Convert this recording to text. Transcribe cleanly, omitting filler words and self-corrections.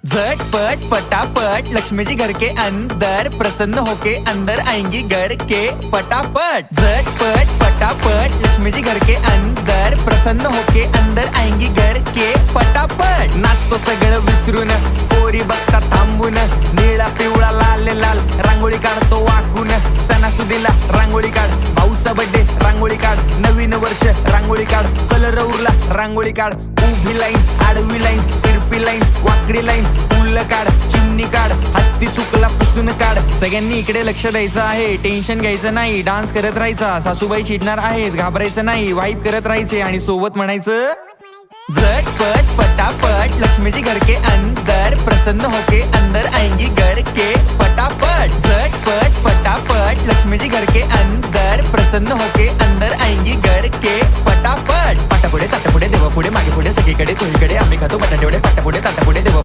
झटपट पटापट लक्ष्मी जी घर के अंदर प्रसन्न होके अंदर आएंगी घर के पटापट। झटपट पटापट लक्ष्मी जी घर के अंदर प्रसन्न होके अंदर आएंगी घर के पटापट। नाचतो सगळं विसरून पोरी बघता थांबून, निळा पिवळा लाल लाल रांगोळी काढतो वाकून। सणासुदीला रांगोळी काढ, भाऊचा बर्थडे रांगोळी काढ, नवीन वर्ष रांगोळी काढ, कलर उरला रांगोळी काढ। उभी लाईन, आडवी लाईन, तिरपी लाईन, वाकडी लाईन, फुल काढ, चिमणी काढ, हत्ती चुकला पुसून काढ। सगळ्यांनी इकडे लक्ष द्यायचं आहे, टेन्शन घ्यायचं नाही, डान्स करत राहायचा। सासूबाई चिडणार आहेत, घाबरायचं नाही, वाईप करत राहायचे आणि सोबत म्हणायचं झटपट पटापट लक्ष्मी जी घर के अंदर प्रसन्न होके अंदर आएंगी घर के पटापट। झटपट पटापट लक्ष्मी जी घर के अंदर प्रसन्न होके अंदर आएंगी घर के पटापट। पाटापुढे ताटापुढे देवापुढे मागे पुढे सगळीकडे चोहीकडे आम्ही खातो बटाटेवडे, पाटापुढे ताटापुढे देवा